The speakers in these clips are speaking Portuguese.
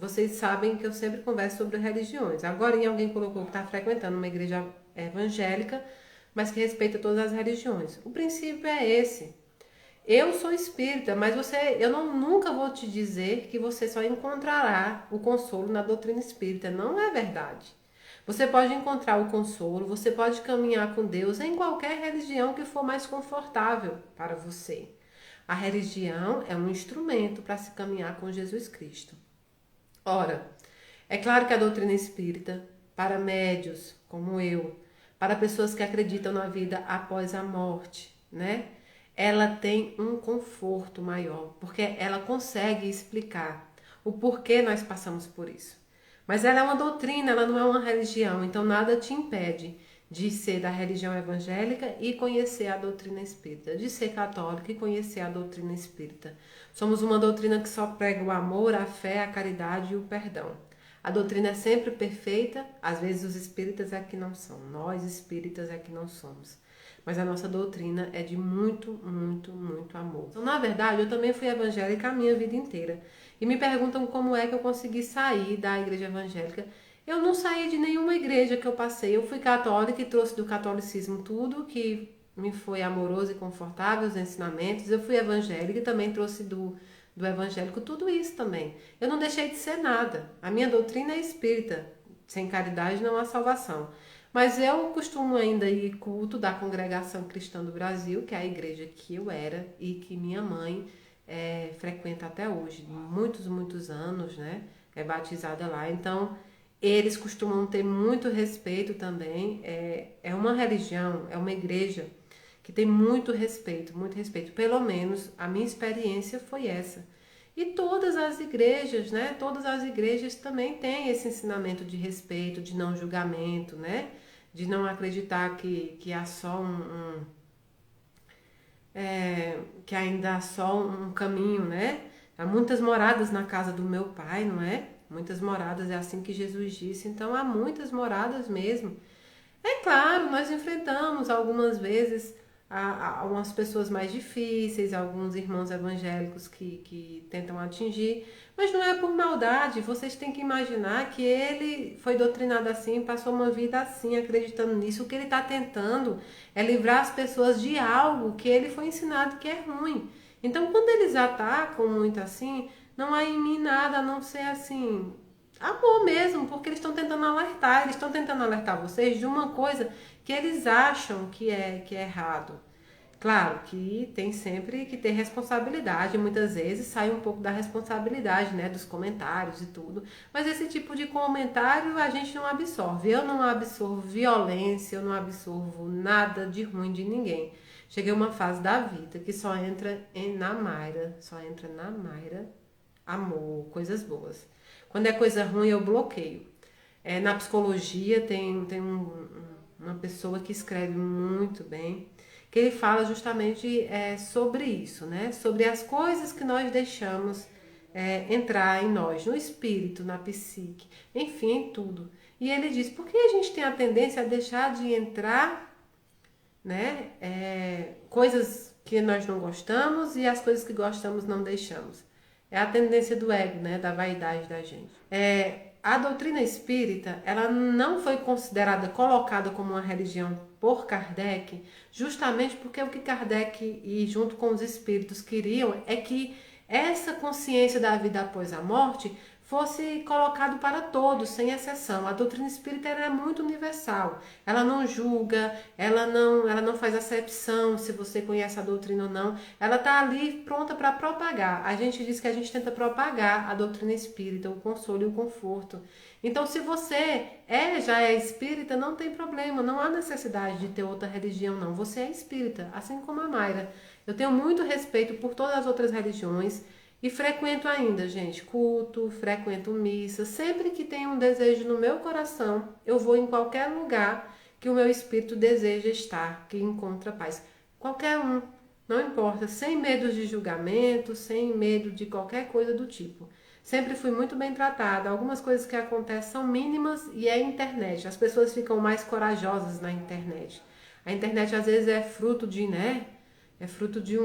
vocês sabem que eu sempre converso sobre religiões. Agora alguém colocou que está frequentando uma igreja evangélica, mas que respeita todas as religiões. O princípio é esse. Eu sou espírita, mas eu nunca vou te dizer que você só encontrará o consolo na doutrina espírita. Não é verdade. Você pode encontrar o consolo, você pode caminhar com Deus em qualquer religião que for mais confortável para você. A religião é um instrumento para se caminhar com Jesus Cristo. Ora, é claro que a doutrina espírita, para médios como eu, para pessoas que acreditam na vida após a morte, né? Ela tem um conforto maior, porque ela consegue explicar o porquê nós passamos por isso. Mas ela é uma doutrina, ela não é uma religião, então nada te impede de ser da religião evangélica e conhecer a doutrina espírita, de ser católico e conhecer a doutrina espírita. Somos uma doutrina que só prega o amor, a fé, a caridade e o perdão. A doutrina é sempre perfeita, às vezes os espíritas é que não são, nós espíritas é que não somos. Mas a nossa doutrina é de muito, muito, muito amor. Então, na verdade, eu também fui evangélica a minha vida inteira. E me perguntam como é que eu consegui sair da igreja evangélica. Eu não saí de nenhuma igreja que eu passei. Eu fui católica e trouxe do catolicismo tudo que me foi amoroso e confortável, os ensinamentos. Eu fui evangélica e também trouxe do evangélico tudo isso também. Eu não deixei de ser nada. A minha doutrina é espírita. Sem caridade não há salvação. Mas eu costumo ainda ir culto da Congregação Cristã do Brasil, que é a igreja que eu era e que minha mãe frequenta até hoje, muitos, muitos anos, né? É batizada lá. Então, eles costumam ter muito respeito também. É uma religião, é uma igreja que tem muito respeito, muito respeito. Pelo menos a minha experiência foi essa. E todas as igrejas, né? Todas as igrejas também têm esse ensinamento de respeito, de não julgamento, né? De não acreditar que há só que ainda há só um caminho, né? Há muitas moradas na casa do meu pai, não é? Muitas moradas, é assim que Jesus disse. Então há muitas moradas mesmo. É claro, nós enfrentamos algumas vezes algumas pessoas mais difíceis, alguns irmãos evangélicos que tentam atingir, mas não é por maldade. Vocês têm que imaginar que ele foi doutrinado assim, passou uma vida assim, acreditando nisso. O que ele está tentando é livrar as pessoas de algo que ele foi ensinado que é ruim. Então, quando eles atacam muito assim, não há em mim nada a não ser assim, amor mesmo, porque eles estão tentando alertar, eles estão tentando alertar vocês de uma coisa que eles acham que é errado. Claro que tem sempre que ter responsabilidade, muitas vezes sai um pouco da responsabilidade, né, dos comentários e tudo, mas esse tipo de comentário a gente não absorve. Eu não absorvo violência, eu não absorvo nada de ruim de ninguém. Cheguei a uma fase da vida que só entra na Mayra, só entra na Mayra amor, coisas boas. Quando é coisa ruim, eu bloqueio. Na psicologia tem uma pessoa que escreve muito bem, que ele fala justamente sobre isso, né? Sobre as coisas que nós deixamos entrar em nós, no espírito, na psique, enfim, em tudo. E ele diz, por que a gente tem a tendência a deixar de entrar, né? Coisas que nós não gostamos e as coisas que gostamos não deixamos. É a tendência do ego, né? Da vaidade da gente. A doutrina espírita, ela não foi considerada, colocada como uma religião por Kardec, justamente porque o que Kardec e junto com os espíritos queriam é que essa consciência da vida após a morte fosse colocado para todos, sem exceção. A doutrina espírita é muito universal. Ela não julga, ela não faz acepção se você conhece a doutrina ou não. Ela está ali pronta para propagar. A gente diz que a gente tenta propagar a doutrina espírita, o consolo e o conforto. Então, se você já é espírita, não tem problema, não há necessidade de ter outra religião, não. Você é espírita, assim como a Mayra. Eu tenho muito respeito por todas as outras religiões. E frequento ainda, gente, culto, frequento missa. Sempre que tem um desejo no meu coração, eu vou em qualquer lugar que o meu espírito deseja estar, que encontra paz. Qualquer um, não importa, sem medo de julgamento, sem medo de qualquer coisa do tipo. Sempre fui muito bem tratada. Algumas coisas que acontecem são mínimas e é internet. As pessoas ficam mais corajosas na internet. A internet às vezes é fruto de, né? É fruto de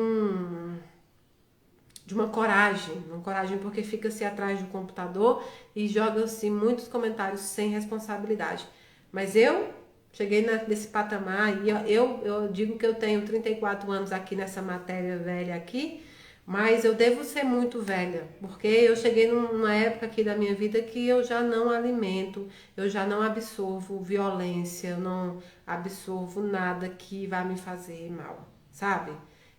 de uma coragem porque fica-se atrás do computador e joga-se muitos comentários sem responsabilidade. Mas eu cheguei nesse patamar e eu digo que eu tenho 34 anos aqui nessa matéria velha aqui, mas eu devo ser muito velha, porque eu cheguei numa época aqui da minha vida que eu já não alimento, eu já não absorvo violência, eu não absorvo nada que vai me fazer mal, sabe?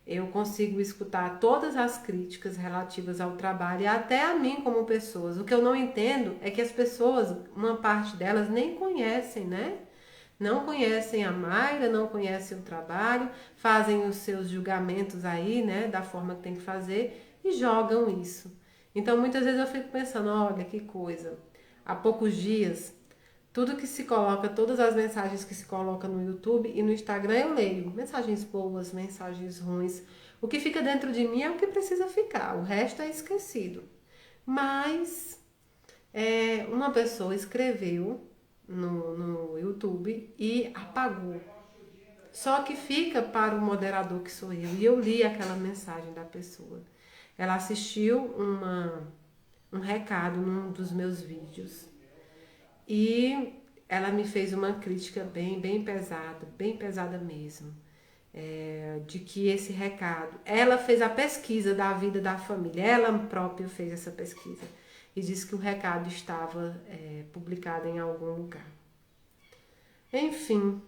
Eu consigo escutar todas as críticas relativas ao trabalho e até a mim como pessoas. O que eu não entendo é que as pessoas, uma parte delas nem conhecem, né? Não conhecem a Mayra, não conhecem o trabalho, fazem os seus julgamentos aí, né, da forma que tem que fazer e jogam isso. Então, muitas vezes eu fico pensando, olha que coisa. Há poucos dias, tudo que se coloca, todas as mensagens que se colocam no YouTube e no Instagram eu leio. Mensagens boas, mensagens ruins. O que fica dentro de mim é o que precisa ficar, o resto é esquecido. Mas uma pessoa escreveu no YouTube e apagou. Só que fica para o moderador que sou eu. E eu li aquela mensagem da pessoa. Ela assistiu um recado num dos meus vídeos. E ela me fez uma crítica bem pesada mesmo. De que esse recado... Ela fez a pesquisa da vida da família. Ela própria fez essa pesquisa. E disse que o recado estava publicado em algum lugar. Enfim,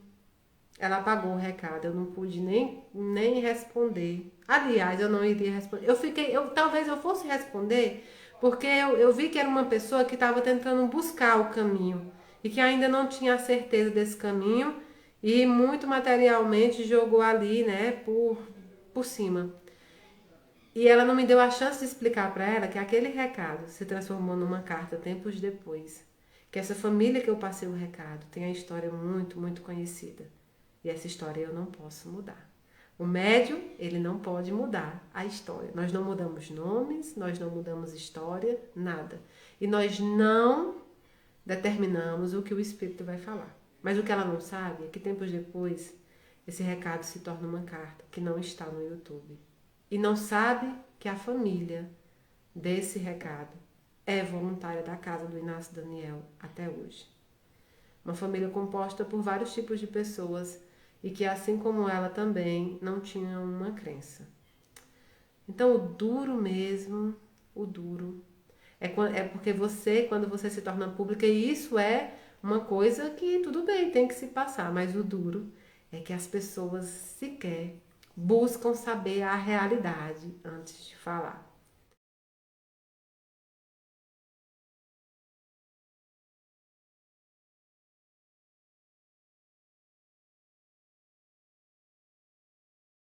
ela apagou o recado, eu não pude nem responder. Aliás, eu não iria responder. Talvez eu fosse responder, porque eu vi que era uma pessoa que estava tentando buscar o caminho e que ainda não tinha a certeza desse caminho e muito materialmente jogou ali, né, por cima. E ela não me deu a chance de explicar para ela que aquele recado se transformou numa carta tempos depois. Que essa família que eu passei o recado tem a história muito conhecida. E essa história eu não posso mudar. O médium, ele não pode mudar a história. Nós não mudamos nomes, nós não mudamos história, nada. E nós não determinamos o que o espírito vai falar. Mas o que ela não sabe é que tempos depois esse recado se torna uma carta que não está no YouTube. E não sabe que a família desse recado é voluntária da casa do Inácio Daniel até hoje. Uma família composta por vários tipos de pessoas e que, assim como ela também, não tinham uma crença. Então, o duro mesmo, o duro, é porque quando você se torna pública, e isso é uma coisa que tudo bem, tem que se passar, mas o duro é que as pessoas sequer buscam saber a realidade antes de falar.